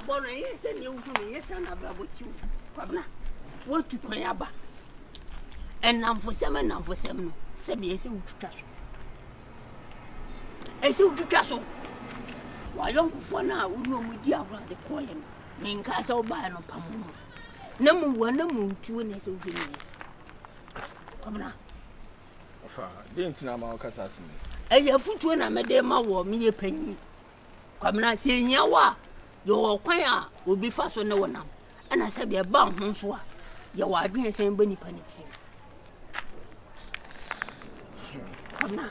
born, yes, and you, yes, and about what you, Pabna. What to Koyaba? And now for some and now for some, Sabi is to cash. As you to castle. Why don't for now, we know with the coin, in Castle by no Pamu. No more, two and as you do. Pabna. Didn't know my cousin. And your foot when I made them war me a penny. Come now, saying Yawa, your choir will be fast on no one now. And I said, be a bound, Monsieur. Your wife didn't say Benny Penny. Come now,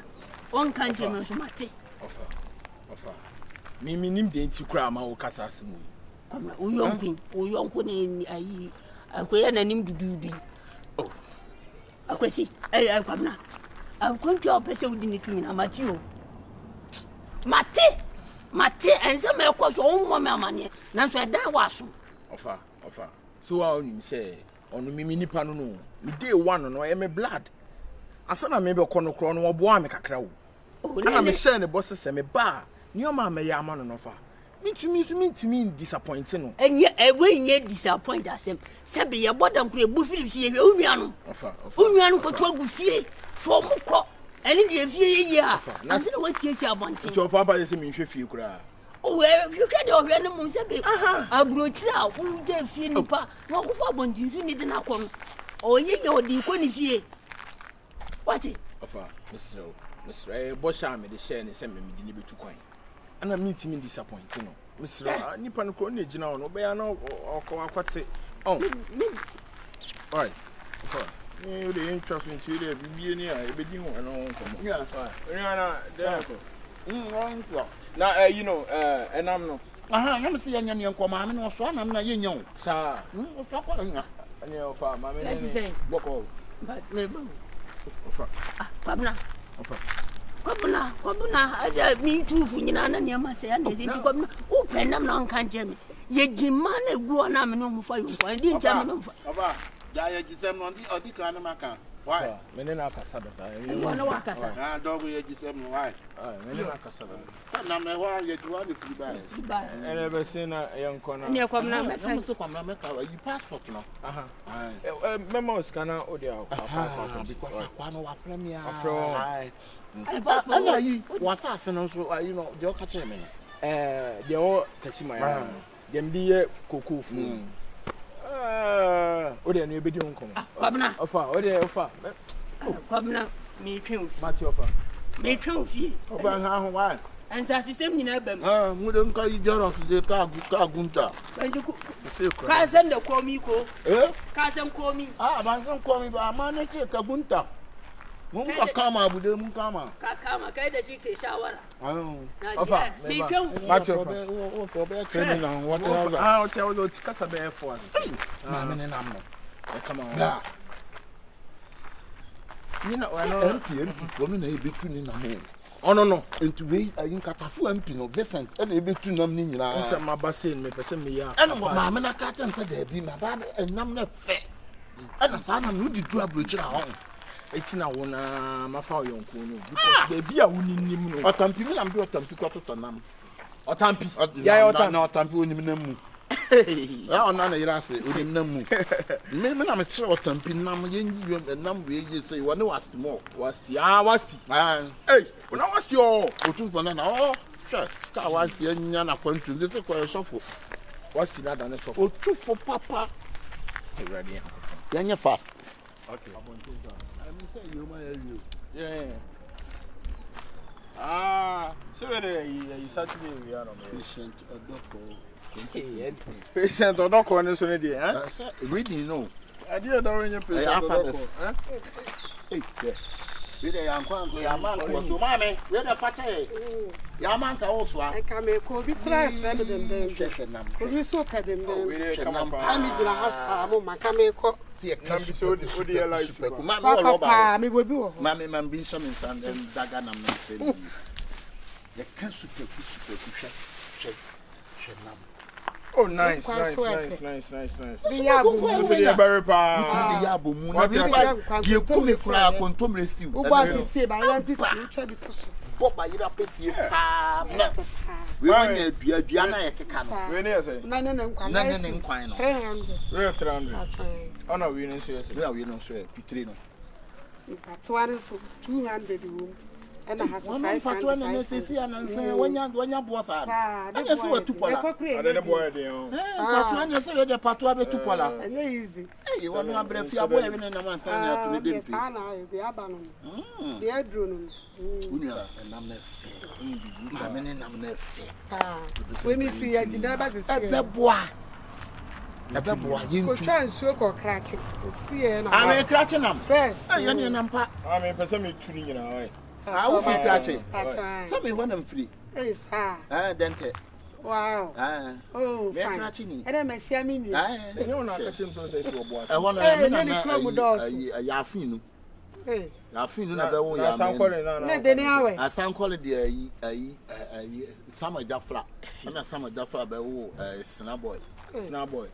one country, Monsieur Matti. Offer. Me meaning to cry my Cassas. Come now, who young queen, I queer and him to do. Oh, I could see, I come now. I'm going to oppress with the clean, Matthew. Mate, and some of course, own woman money. Now, so I die was. Offer. So I only say, on me mini pano, me day one on my blood. I said I maybe a corner crown or boy make a crow. Oh, I'm saying the bosses say me bar. Your mamma, yaman and offer. Me to me disappointing. And yet, I will yet disappoint us. Sabi, your bottom cream, buffy, Union. Union control with fear. For more, and in the year, I said, what is your wanting? So far by the same if you cry. Oh, well, you can't have animals. I brought out who gave fear, pa, no, who want you need an outcome. Oh, ye, or the queen fear. What it? Mr. Bosham, the share and send me deliver to coin. And I mean to me disappointing. Mr. Nippon Cornage now, no beano or what's it? Oh, right. You the interest in Chile, be near a beginning and all. Yeah, now, you know, and I'm no. I'm seeing young command or son, I'm not young, sir. And your farm, I mean, to say, Boko, but maybe. Pabna, as I mean, two for Yana near my say, and they come open them non can't Jimmy. Ye Jimane go on, I'm no for you. I didn't tell them. Jaya gisem no di kan maka. Why? Menena kasada. You want to walk us. Ah, dog we gisem why? Menena kasada. Na me wa ye tu wa di free buy. And ever seen a young corner. Near come now, me say so come na make you passport no. Memo scanner audio. Because kwa no wa premier. Afro. Passport yi was asen so you know, dey catch me. They all touch my hand. Dem be cocoa food. Oh, they be doing come. Pabna. Offer. Pabna, me too. Match offer. Me too. Why? And that's the same in Abem. We don't call you Joros, the Kagunta. When you cousin the Komiko, cousin call me. My son call me, but I'm managing Kagunta. Munga kama bude mukama. Kama kaida chike shawara. Offer. Me too. Match offer. Training on whatever. I'll tell you to casa bear for us. Mamma Namo. Come on. Yeah. You know, I know. MP for me, a bit in Namo. Oh, no. And to wait, I in Catafu MP, no, Vincent, and a bit to Namina. Answer my bassin, me person me. And Mamma Catan said there be my bad and Namna fair. And a son of Moody to a bridge around. It's now one, my father, young Kuno, because they be a winning him. Or Tampi, I'm doing Tampi to Nam. Or Tampi, yeah, or not Tampi in Namu. Oh, none of your say, with him Namu. Maybe I'm a true Tampi Nam, and Nam, we say, one was more. Was the hey, when I was your Otum, oh, sure, Star was the young appointment. This is quite a shuffle. What's the other than a shuffle? Two for Papa. Ready, then you're fast. Okay. Yeah. So you Saturday we are on patient or doctor. Patient or doctor on this one, dear. Reading, no. I did don't your patient. Hey, we are Yaman, was your mammy. We're the fatty. Yaman also. I come a cold be cry, friend, and then session. You so pet in the come up. I'm in the house. My camel. See a camp so dear life. Mammy will do. Mammy, man, be some in Sun and Dagan. The cancer super. Oh, nice. The yabu, you come cry, contumely stew. What you say by one piece, Bob by your pessie. We went there, Diana Kekano. When you say, None in Quine. 300. we're 300. Oh no, we didn't say it. We don't swear, Pitrino. But 200 room. And I have 500 and say, when your boss are. I just want to pull up. I didn't boy there. Patuan say the Patua to pull up. Easy. You want to break your boy in a man's to the dimple. The Abanon. The Adron. And I'm not fair. I'm not fair. When you feel I did not as a boy. A boy, you try and soak or crack it. See, I'm a cratching them. First, I am I mean, person me tuning in our way. I will be cratching. Some me when I'm free. Yes, Dente. wow. Oh, fine. And I may see me. You know, not catch him so say to a boss. I want to Yafin. Hey, Yafin, I sound quality a summer Jaffla. And a summer Jaffla by Snowboy. Snowboy.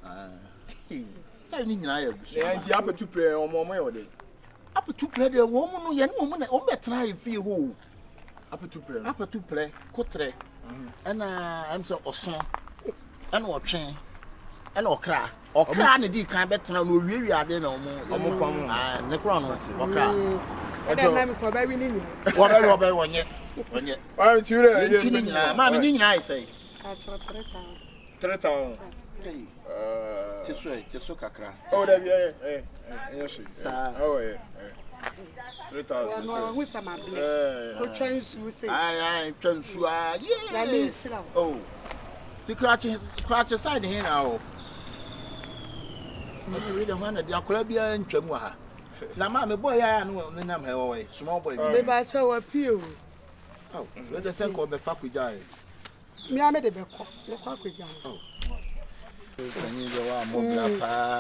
So you need I have to pray on more day. Up to play the woman, young woman, or better I feel who. Up to play, cotre. And I'm so awesome. And what chain. And or cry. Or cry and the kind better now, really are there no more. And the crown or cry. I don't know for baby. Whatever one yet. Why aren't you there? Mammy, I say. 3,000. Just so cacra. Oh, there, yes, oh, yeah. 3,000. No, with some of them. Who tries to say, I turn to yes. Oh, the cratch aside here now. We don't want the Aquabia and Chemwa. Now, Mamma boy, I know the name away. Small boy, maybe I saw a few. Oh, let the same call the fuck with Jai. Me, I made a back. The fuck with John.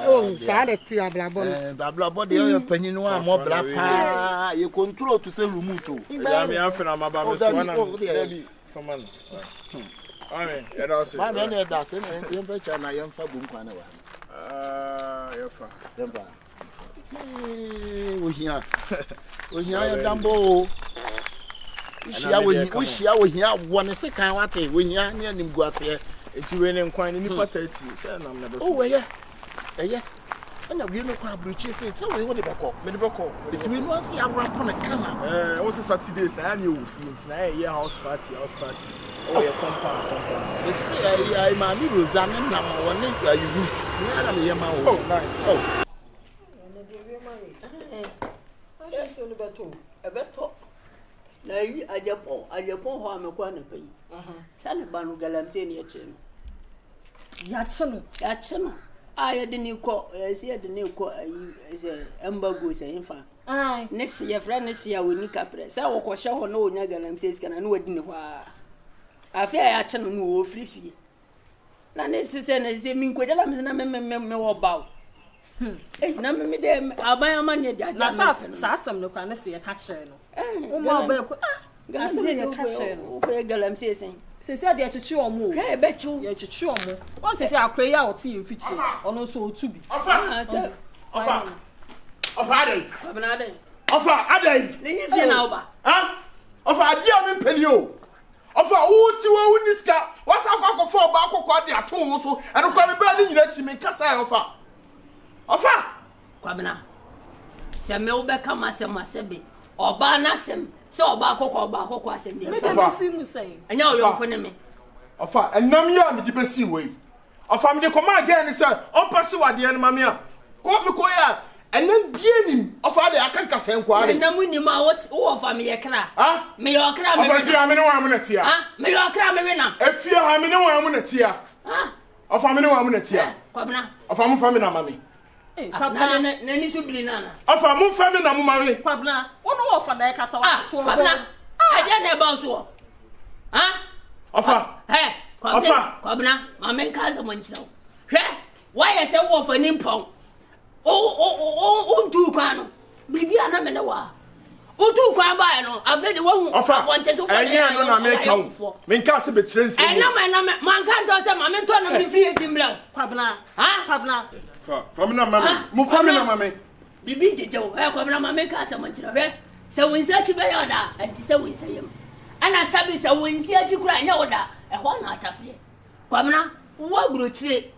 Oh, sad to your blabber. Babla body, your opinion, more black. You control to say Rumuto. I'm after my baby for money. I mean, it also. My man, that's it. I'm better than I am for Bunquana. We here. Dumbo. We share with here 1 second. What we here near him was here. It's raining quite in the potato. Oh, yeah. And we know how breaches it. So we want to back up. It's we want to see a ramp on a camera. Also, Saturdays, I knew a house party. Oh, your compound. They say I my neighbors and number one nigga you root. Oh, nice. Oh. A better. Na yi ajapon ho amekwa na pai sane ba no galamse ne ya che no aya de ni ko se de ni ko ayi se embago se hinfa ne se ye fra ne se ya woni kapre se wo ko hye ho na onya galamse sika na ne wadi ne ho afia ya che no no wo frifie na ne se ne se min ko jala me na me wo bawo na me de aban ma ne dia na sa asem no kwa ne se ye ka kire no uma ba ko galamse ye ka kire no ko ye galamse sen se se de chichi omo he be chiu ye chichi omo won se akra ya oti ye fichi ono so otu bi Ofa adai abana adai Ofa adai ne yi fi na oba Ofa adia me mpeli o Ofa wuti wo niska wasa akwa fo ba akwa de ato wo so eno kwa me ba ni nyina chi me kasa Ofa kwabena se me obe kama se masebe oba na sem se oba akokọ asem de Ofa si mu sei anya oyo ko ne me Ofa enam ya me di besi we Ofa me de koma again se on pass wade en mame a ko me ko ya enam bienim Ofa de akanka sen kwa re enam ni ma wo ofa me ye kra me yo kra me Ofa fia me ne wa mo na tia me yo kra me we na efia ha me ne wa mo na tia Ofa me ne wa mo na tia kwabena Ofa mo fa me na mame kwabena na ni subli na Ofa mo fa me na mo mame kwabena wono wo fa na e kasa wa to kwabena aja na ba so Ofa kwabena mame nkaza mo nchira hwe why say wo fa ni mpon o ndu kwa no bibi ana me ne wa o tu kwa ba no afede wo hu abonte so fa enya no na me ka wo me nka se be kire nsi na man kan to se mame to na me free edimla kwabena kwabena fa me na mame mo fa me na mame bibi jeje wo kwabena mame ka se mo nchira hwe se wonsa ti be yoda anti se wonsa yem ana sabi sa wonsi achi kura anya woda e ho na atafie kwamna wo agurochire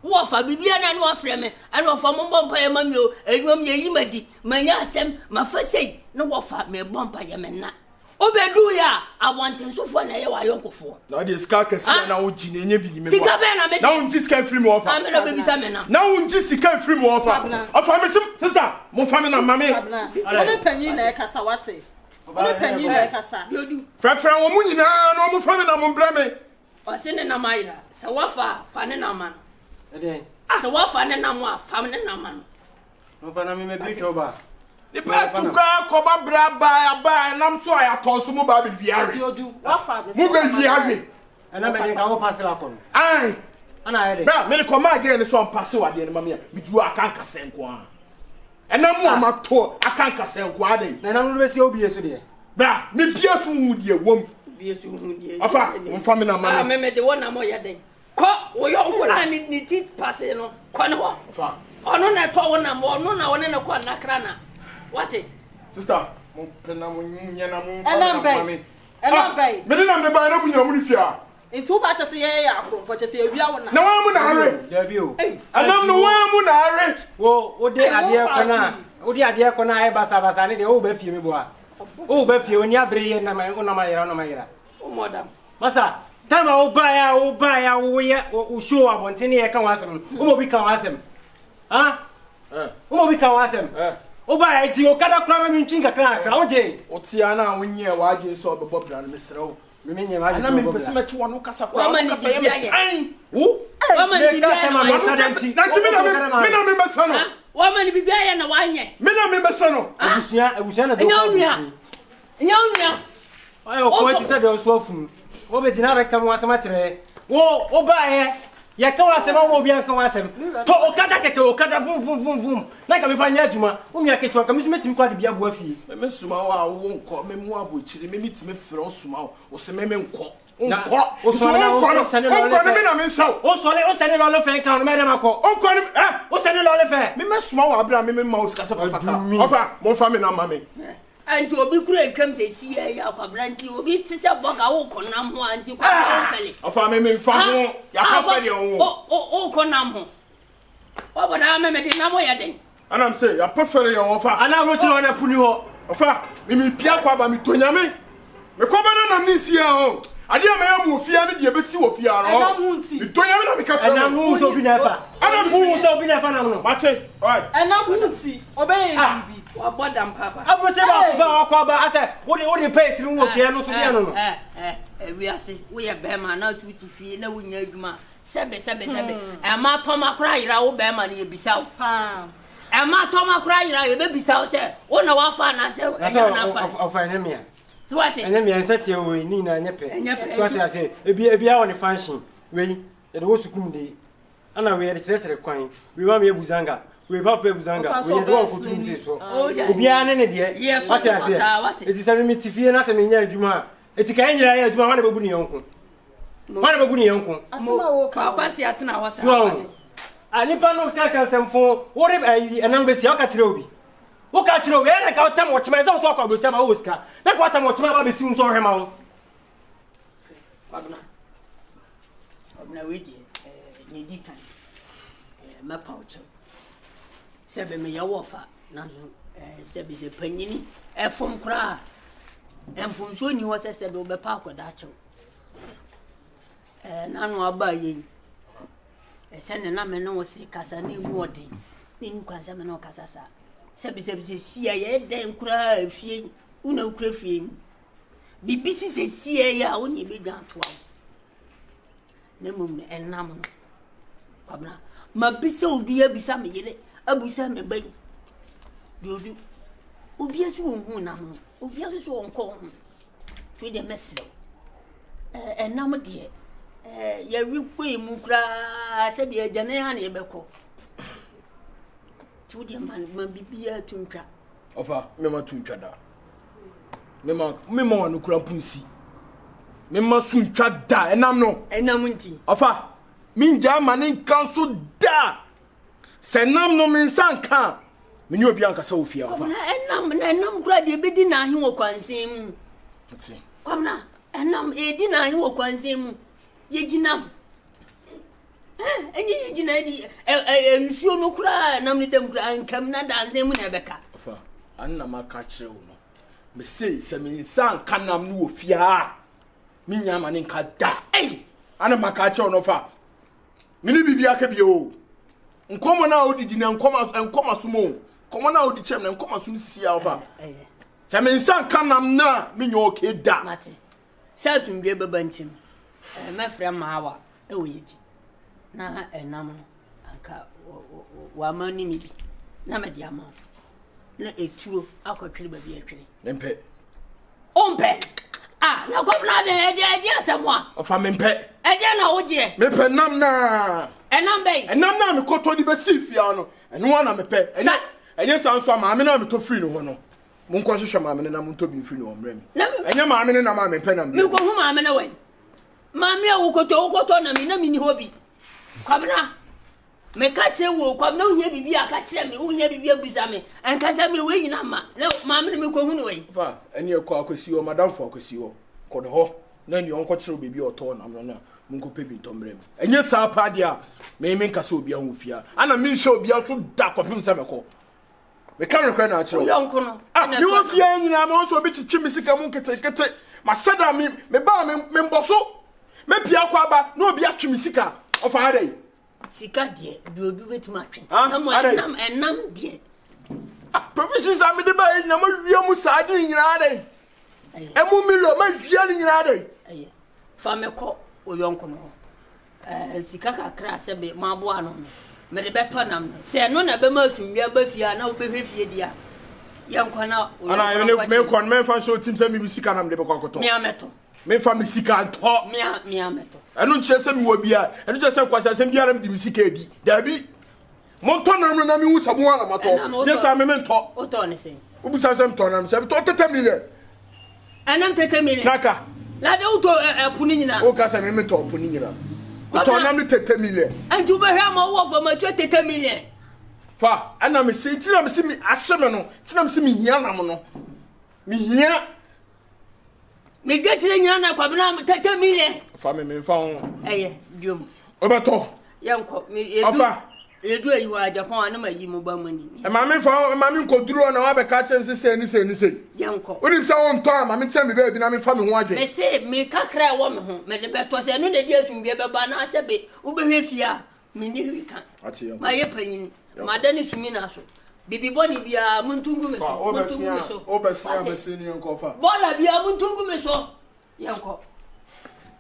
wo fa bibia na no afre me ana fa mo bompa ye mamio enwom ye yimadi manya asem mafasei no wo fa me bompa ye menna obedu ya abwantensofo na ye wa yonkofo na de ska kesi na wo ji na enye bi ni me sika be na me na wo nji ska free mo offer na me no bebi sa me na wo nji sika free mo offer offer me sister mo fa me na mame Ole panyin na e kasa wate Ole panyin na e kasa frefra wo mu nyina na mo fa me na mo bra me o se ne na maira sa wafa fa ne na man Ede. sa wafa ne na mo fa ne na man No fa na me bi to ba. The bad to go cover by nam so I told some about the viari. Wafa be Move the viari. And I make our pass la kon. Aye. And I ede. Bra, me come again so pass what the mamma. Me do akanka senkwa. And na mo ma to akanka senkwa dey. Na na no be se obi eso dey. Bra, me bia so hu dey wom. Bia so hu dey. Afa, mo fa me na mama. Me me de wona mo ya den. Ko wo yo nkola ni ti pass no. Ko ne ho. Afa. Ono na to wona mo, ono na wona na ko na kra na. What? Sister, mo pena mo nya na mo. Ela bai. Me na me ba na mu nya mu ni fia. Nti wo ba chese ye ya akro for chese ewia wona. Na wa mu na are. Da bi o. Adam no wa mu na are. Wo de ade kona. Wo de ade kona e basa ne de wo ba fie me boa. Wo ba fie oni abre ye na ma yira. O modam. Masa, tama wo ba ya wo ye wo show abontene ye kan wasem. Wo mo bi kan wasem. Ha? Wo mo bi kan wasem. Oba e ti o kada kura me nchin kakra kakra oje O ti ana wonye wa age so obebo bra no mesrew me nye ma ana me pese me twa no kasa kwa Wa kasa ye me wo Wa ma ni bibia ma na me kada nchi na ti me na me mesa no wa ma ni bibia ya na wanye me na me mesa no abusia na do nya onua ayo ko ti se de so afun wo be jina be kam wasema kire wo oba e ya kan wasema wo bi an kan wasem to okada keke okada vum na ka me fa nya adwuma wo mi aketwa ka me so metimi kwa de bia bo afie me suma wa wo nko me mu abochiri me mitime frɛ o suma o se me nko o so na me na me nsaw o sene lo fe kan me dem akọ o ko ni o sene lo fe me suma wa abra me ma o skasa fa ofa mo fa me na ma me anti obi kura etwam se si ya kwabranti obi ti se boga wo konam ho anti kwa fele ofa me fa ho ya ka fa de ho o konam ho o boda me de na mo ya den anam say ya pefere ya ofa ana ro chi na puni ho ofa me pia kwa ba me tonyame me ko ba na ni sia ho ade ma ya mu ofia ne de be si wo fia ro me tonyame na me ka tro ana mu so bi na fa ana mu so bi na fa na no mate oi ana munti obey bibi wa bodam papa abroche ba ba akwa ba ase wo de pay tiri wo fia no so bia no no wi ase wo ye be ma na su ti fie na wo nya adwuma sebe e ma to ma kra yira wo be ma na ye bisaw ha e ma to ma kra yira ye be bisaw se wo na wa fa na se e na fa ofa enemia so what enemia nsetie wo ni na nyepe so what ase ebia wo ne function we ye de wo sukum de ana we ye de kire kwan we ma me ebuzanga we papa ebuzanga we ye de wo kutu so obia ne de what ase eti se me tifie na se me nya adwuma eti kan nyira ya adwuma ma na bebu ne yonko ma na bebu ne yonko asema wo ka kwasi atena wasa alipa no kaka semfo wore ayi enam besi o ka kire obi wo ka kire obi na ka tam wo chima so so kwa bo chama wo sika na ka tam wo chima ba besi nso hwema wo abna we di ni di kan ma paucho sebe me ya wofa na sebe se panyini efom kra enfom so ni ho sebe wo be pa akoda achew na no aba ye sene na me no wo se kasa ni wodi ni nkwansa me no kasa sa sebe sia ye den kura afie una ukra fie bibi si sia ya woni be dwan to awo na mum enam no kwabna ma bisa obi abisa me yele abusa me bai diodu obi asu won na ho obi asu won ko ho twi de mesle enam de ya rikwe mu kra se de agane ha na yebeko twi de man bibia tuntwa ofa me ma tuntwa da me ma wanu kura punsi me ma suntwa da enam nti ofa minja mani kanso da senam no min sanka me ni obi anka sa ofia ofa enam kura de bedi na ahi wo kwansem nti Kwamna enam edina he wo kwansem yejinam enye yejina di ensuo no kura nam ni dem kura ankam na danse mu na beka afa anna maka kire wo no me sei se me san kanam no ofia me nyama ne nka da anna maka kire wo no fa me ni bibia ka bi o nkomo na odidi na nkoma sumo komo na odi chem na nkoma sum sia ofa se me san kanam na me nyo ke da mate sa tumbe babantim me frɛ maawa e wo yeji na enam anka wa mani ni bi na me dia ma na etuo akotwere ba bi atwere mempe ompe na gofna de eje asemwa ofa mempe eje na oje mempe nam na enam na me koto di be sifia no eno na mempe enye sanso maame na me to free no ho no mun ko hwehwe maame na mun to bi free no omrem enye maame na maame mempe na me ko hu maame na wen maame awokoto na me na me ni hobi kwabna me ka che wo kwabna hu bibi aka kire me hu bibi abusa me ankasa me we yina ma na maame na me ko hu no wen fa ene ko akosi o madam fo akosi o ko de ho na ni onko kire bibi oto na no na mun ko pebi ntomrem enye sa pa dia me nkasa obi ahu fia ana me hwe obi aso da kopim sa me ko me kan rekwa na kire yonko no ni wo fia nyina ma so obi chichi misika mun kete ma sada me ba me mboso me pia kwa ba na obi atwe misika ofa adai sika de duodu betuma twen na mo enam de provisions am de ba na mo wi mu saade nyina adai emu milo ma wi ani nyina adai fa me ko oyonko no sika kakra sebe ma bo ano me de beto nam se no na be ma sunwi abafia na obehwe fie dia yanko na ana me kon me fa show team se mi sika nam de be kwakoto me ameto me fa mi sika nto me ameto enu nche se mi wo bia enu nche se kwasa se bia nam de mi sika edi dabi mo to nam na mi hu sabo ala mato ye sa me nto o to ne se ubu sa se nto nam se to 30 million anam 30 million naka la de uto puni nyina o ka se me to puni nyina to nam 30 million anju be hwa ma wo fo ma 30 million fa ana me se ti na me se mi ahye me no ti na me se mi hia nam no mi hia me gvetire nyina na kwabena 30 million fa me fa ho diom obeto yanko me edu ayi wa Japan na mayi mo ba mani maame nkoduro na wa be ka chen se ni yanko oni se won to maame chen me ba bi na me fa me ho adwe me se me kakra wo me ho me de beto se no na di asum bi be ba na se be wo be hwefia me ni hwika ati yanko ma ye panyin ma da ni sumi na so bibi boni bia muntungu me so obesia ni yanko fa bola bia muntungu me so yanko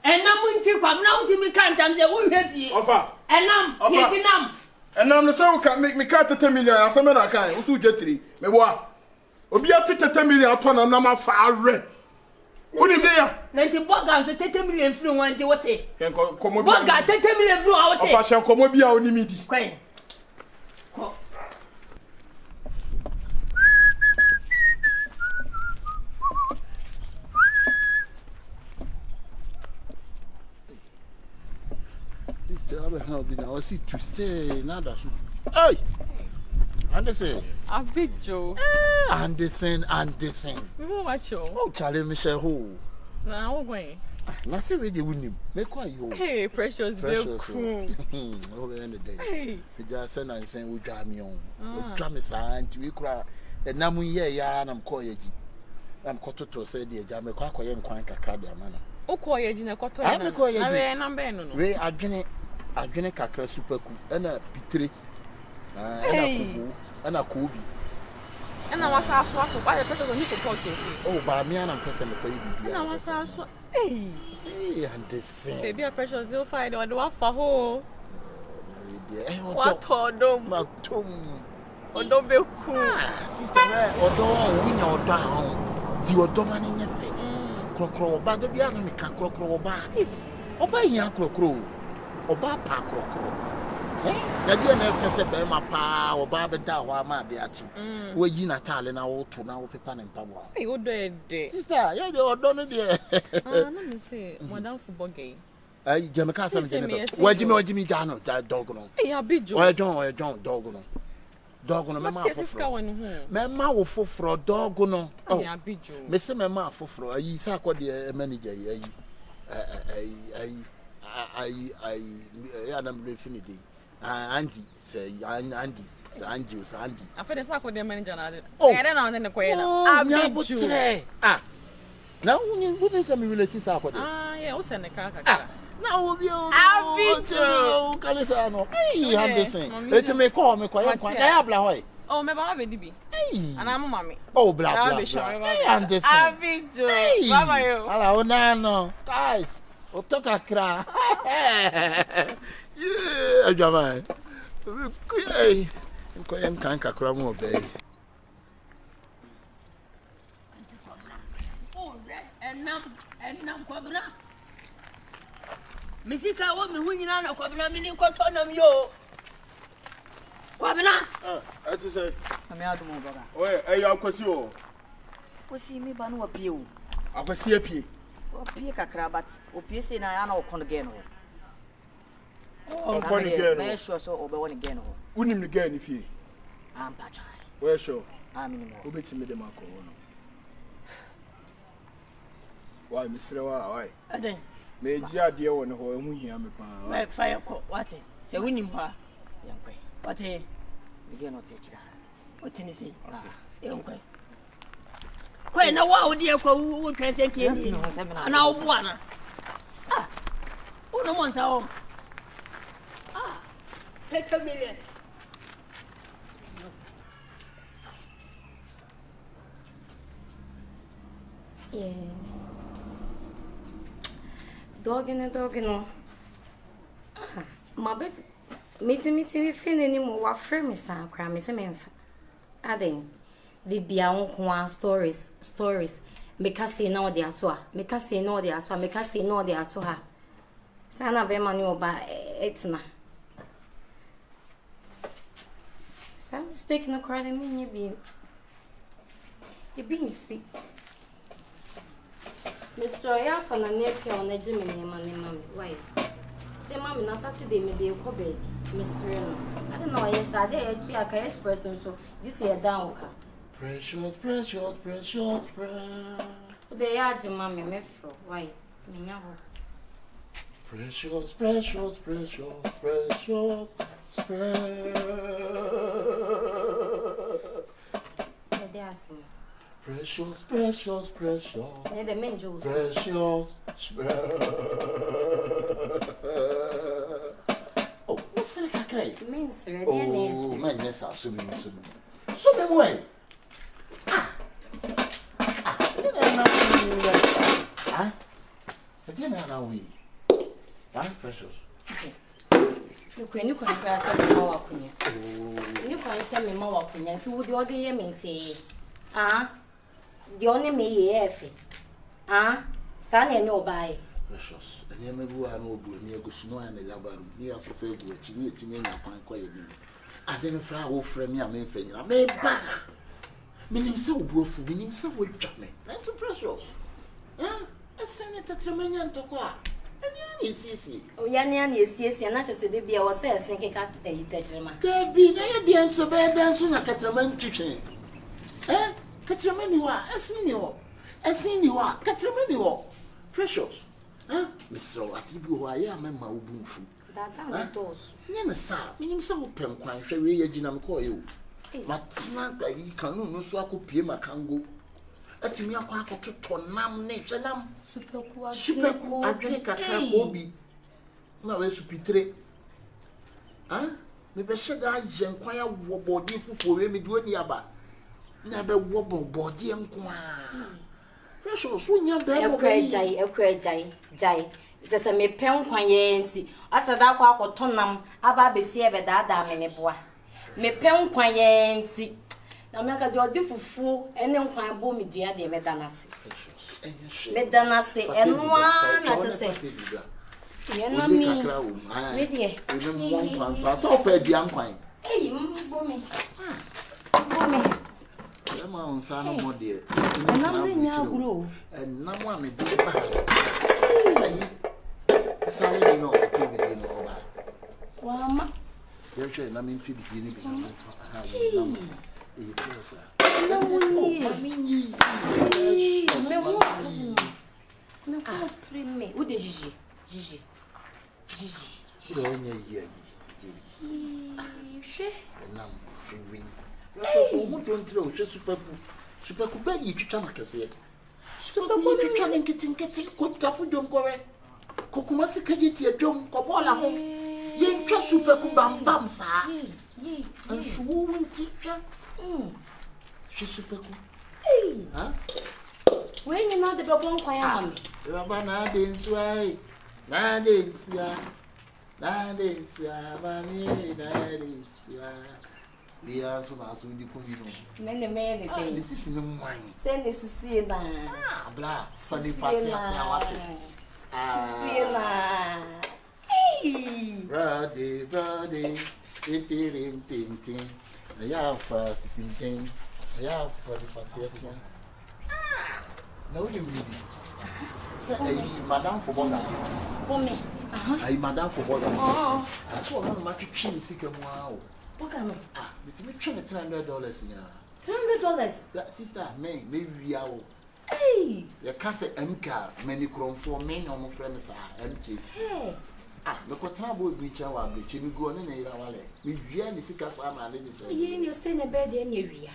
enam nti kwabna uti mi kantam se wo hwefie ofa enam yetinam enam no so ka me ka 30 million aseme na kan wo su jetiri me boa obi ati 30 million ato na na ma fa are woni de ya na nti BORGA so 30 million free wan nti wote komo BORGA 30 million free wan wote ofa hye komo bia oni midi kwen ko I see to stay nada so. Hey, Anderson. A big Joe. Anderson. We won't watch you. Oh, Charlie Michelle who? Now we're going. Na se we dey win. Make why you. Hey, precious, very cool. Over the end of the day. Hey. We just send and say we drive me on. We drive me sign we cry. And now we ya na mko yeji. I'm kototo say dey jam me kwa koye nkwan kakra dey amana. Oko yeji na koto na. Na me awe number no no. We adwene kakra superku na pitre. Ana kobi. Ana wasa aso aso kwa peto go ni ko pot o. Oh, ba me ana mpese me kwa bibi. Ana wasa aso. Hey, Anderson. Baby, a precious deal find on the waffle ho. What odom? Matum. Odom be cool. Sister, odom, we know down. The odom and in your crocro, but the piano me can crocro ba. Oba yan crocro. Oba pa crocro. Na dia na fese be ma pa oba be da ho ama de achi. We yi Natale na wo to na wo pepa na mpabo. Hey, odo e de. Sister, you dey odo no de. Let me say, madam football game. Jamaica some Wajimi jano dog no. Hey, Abijo. Oya John dog no. dog no mema afoforo mema wo foforo dog no oh abijo me se mema afoforo ayi sa akode manager ayi ya na me finidi Andy say Andy afede sa akode manager na ade ere na on ne koye na abijo now wouldn't say me relate sa akode yeah o se ne kaka now we abijo kalisa no hey Anderson it me call me kwa ya bla hoy oh me ba be dibi ana mo mami oh bla Anderson abijo baba yo ala ona no guys o toka kra yeah ajama ko yem kan kakra mo be oh enam kwabna Misika wo me hunyina na kwabna me ni nkoto nam yo kwabna ati say ame adumo baba oye akwasi o kwasi me ba no apie o akwasi apie opie kakra but opie se na ya na okon again o okon again me sure so obe won again o unim ni again ni fie am pacha we sure amini mo obeti me dem akọ no why misrewa why aden me ji ade wo ne ho ehu hia me pa we fire ko wate se wunim ha yankwe wate again o techira wate ni se yankwe kwa na wa odi ekwa wo twense ke ni ana obu ana uno monsa o take a million yes dogino ma bet me see fin any more wa frame me san kra me se me mfa aden the bia won stories make us say no dey ato make us say no dey ato ha sana be mani oba etina some mistake no cry me nye bi e bi si Mr. Ya for na nepe on ejime ne mami why Jema na Saturday me dey ko be Mr. No I don't know yes I dey atu aka express so this year down ka precious They ya jema me fro why me nya ho precious They ask me Precious. Yeah, the men Jews. Precious. Oh, what's the crack? Means ready and is. Man, yes, I'll swim. Swim away. I didn't know we. Precious. You can pass a more. You can send me more opinion to the other yemen say. The only me efe. Son and no buy. Precious. And you may go and go near Gusno and the Gabaru, near Society, which you need to make a point quiet. I didn't fly over me, I mean, I made back. Meaning so woeful, meaning so with me. That's a precious. A senator Tremanian to go. And you see. Oh, Yanni is and not to say the beer was thinking at a detachment. There be no dance so bad dancing a Catraman kitchen. Catraman you are, a senior, Catraman you are. Precious. Mr. Atibu, I am a maubufu. That does. Never saw, meaning so pen quite shall we a ginam call you. Matina, that he can no so I could pay my kango. At me a quack to tonam names and I'm super cool. I drink a crab hobby. Now, as Pitre. Maybe said I inquire what body for me do any about. Never wobble body and qua. Precious, when you're there, Jai. Just a me pen quayency. I said that quack or tonam, about be see ever that damn in a boy. Me pen quayency. Now make a do for fool and then quite boom me dear de medanasi. Medanasi and one I just say. You know me. Really? That's all paid young wine. Hey, booming. Come on, son, more dear. And now they now grow. And now I'm a dear. Sorry, you know, Mama. You're sure I'm in 50 minutes. Super Kubani, you try to say. Super Kubani, trying to get good tough don't go away. Kokumasi Kajiti, a jump, Kobola. You trust Super Kubam Bam, sir. And swoon teacher. She's super cool. Huh? When you know the Babon Quayam, Rabana didn't sway. Nadinsia, we are so as we do. Many, this is no wine. Send this to see now. Blah, funny party. Ruddy, tin. I have first thing. I have for the party. No, you really. Say, Madame for Borga. For me. I Madame for Borga. Oh, I saw one of my chicken sick of wow. What can it's me trying $300 $300? That sister, maybe we are. Hey, you can't say MK, many chrome for men on my friends are empty. Hey, look what time would reach our bitch. You go on in a valley. We really sick us. I'm a lady. You send a bed in your area.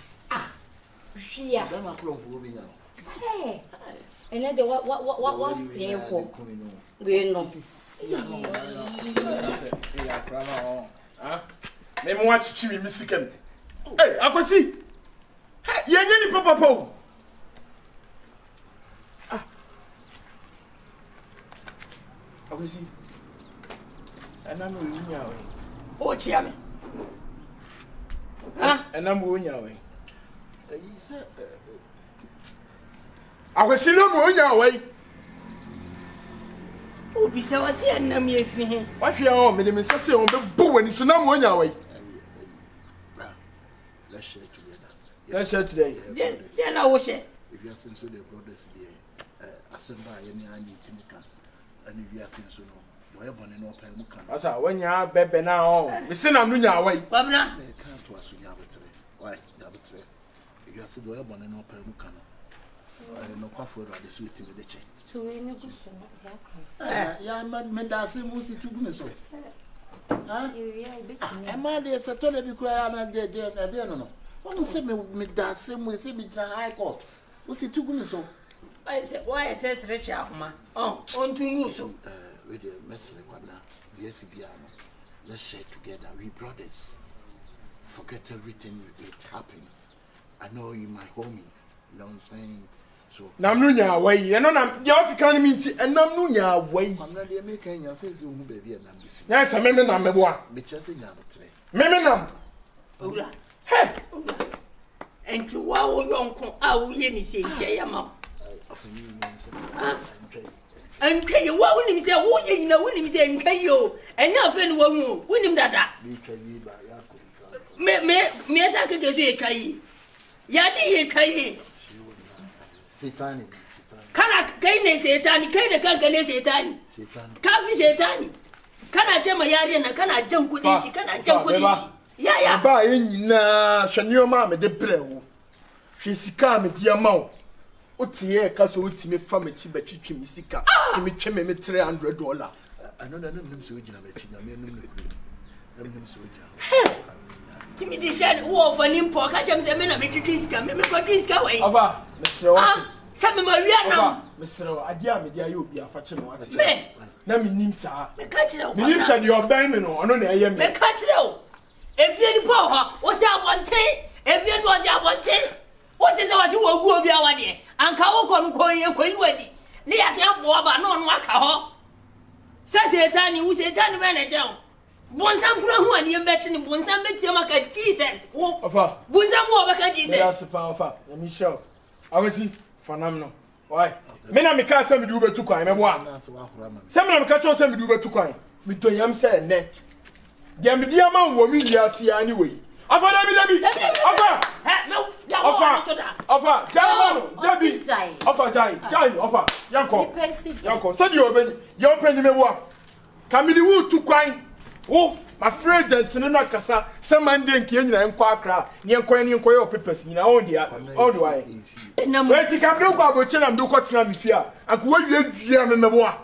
She are a chrome for me now. Hey, and then what was saying? We know. Let me watch Chimmy Missican. Hey, I can see. Hey, you papa po. I can see. And I'm going away. Oh, Chiam. Huh? And I'm going away. I will see no more away. Oh, besides, I know me if me. What you are, Madame Sassy on the boo and it's no more away. Let's share together. Let's share today. Then I wish it. If you are since the brothers here, I send by any I need to make and if you are since no, whatever and open mukan. Asa, when you are baby now, we send a new away. Babna, they can't to us with Yabatry. Why, Yabatry? If you are still whatever and open mukan, I no comfort of the sweet in the chain. So, we know good. Yeah, man, that's a music to goodness. I'm only a Saturday because I'm there. No. What say me that same way, say me try high court. What's it too good so? I said, why I says Richard, ma? Oh, on to you so. With the message, the SCBR, let's share together. We brothers. Forget everything that happened. I know you my homie. You know what I'm saying? So. Namunya way, and I'm your economy, and Namunya way. I'm not the American, I say, you baby. Yes, I remember number one. Memem. Hey! And to wow, uncle, I will hear me say, Jayama. And pay you, what would him say? Oh, you know, when him say, and pay you, and your friend won't win him that. Me as I could get a kay. Yadi kay. Satan. Can I cane Satan? Can I Satan? Coffee Satan. Can I jam my yard and can I jump with it? Can I jump with it? Yeah. Buy in Shanio Mamma de Breu. She's come at your mouth. What's here? Castle with me from a Chibachi Misika to me $300. I know that I'm so Timmy Shan, war for an import. I jump a minute, make trees come, make what trees go away. Over, Mr. Some Maria, Mr. Adia, media, you be a fetching one. Me, Nami Nimsa. me catch it. Me Nimsa, your diamond on an AM. Me catch it. If you didn't power, what's that one tea? If you was that one tea, what is the you will go be our day? And Kaoko Koy Weddy. They are saying for about no Waka. Says a tiny who said tiny manager. Bonsam Graham, you mentioned Bonsam Betamaka Jesus. Bonsam Wabaka Jesus. That's a power. Let me show. I was see phenomenal. Why? Men are making some do to crime. Some of them catch us and do to crime. We do yam say net. The media man will meet you see anyway. Offer, Yanko. Send you your penny me work. Come in the wood to crime. Oh, my friend gentleman na kasa say Monday nke nyina nkọ akra ne nkọ your papers nyina all the way wait can do go aboche na mdo kwatena me fia anko wawie me meboa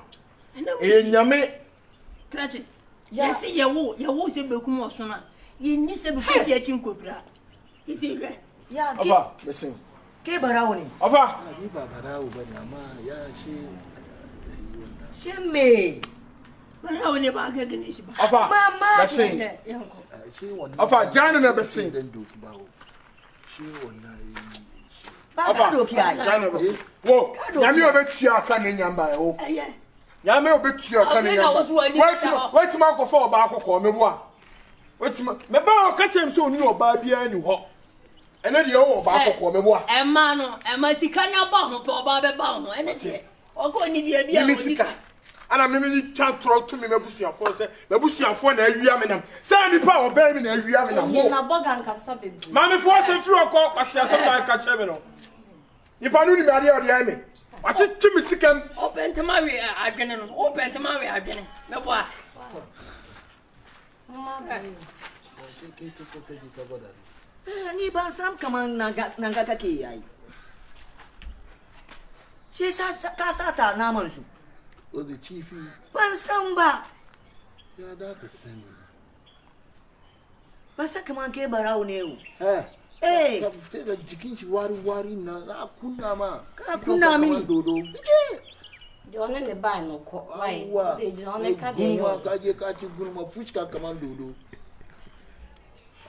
nyame krache yes yewo se bekum oso na ye ni se bekum se achi nkopra isi hwe ya ova listen ke barawoni ova ni barawo bani ama ya sheme barawoni ba ga gane shi ba ova mama listen ova jana na besin Aba do kia. Wo, nyame obetua aka ne nyamba wo. Nyame obetua aka ne nyamba. Wait ma ko for oba akoko meboa. Wait ma me ba o ka chem so oni oba bia ni ho. Ene de o oba akoko meboa. Emma no, emma sika nya ba ho pe oba be ba ho. Ene de. Ogo ni bia bia o sika. Ana me ni chan tro to me mebusuafo se mebusuafo na awia me nam. Sa ni pa oba me na awia me nam. Ye na boga nkasa bebu. Ma me fo se firi okọ kwasia so ba ka che me no. Nipa nu ni me ade ode ai me. Wa che me sikam. Open to my adwene no. Open to my adwene. Me boa. Ni ban sam kaman nanga kake yayi. Ce sa ka sata naman su. O the chief. Ban san ba. Ya da ka sani. Ba sa kaman ke barawo ne o. Eh, ka fite da jikin shi wari na kunna ma. Ka kunna mini dodo. Jone ne ba no ko. Wai. De jone ka de yo. yo. Ka je ka ci gurma fuska kaman dodo.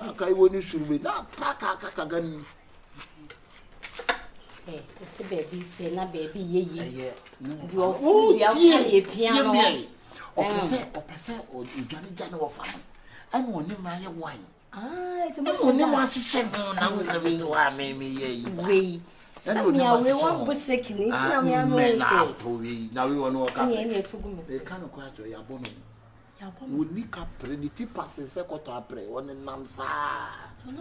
Aka yi wani surbe na ka gani. Ese baby say na baby ye. Oh, ye piano. Opese o jani jani wo fa. Ai mo ni ma ye wine. It's a mo ni wa sise mo na wo se bi wa me ye. We. Some ya we wan bu shaking it na me anu say. Na we won wo ka. Ni to gumu. E kan ko ajo ya bono. Woni ka pre ni ti passe se ko to apre woni nam sa.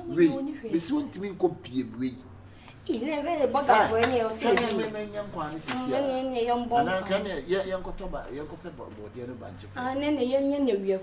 We. Be si won timi ko pie we. Ile ze boga fo ni o se ni me nyam kwa ni sisi ya. Ni yom bo. Ana kan ye yankoto ba yankope bo de no ba nche. Ah ne ye nya na wi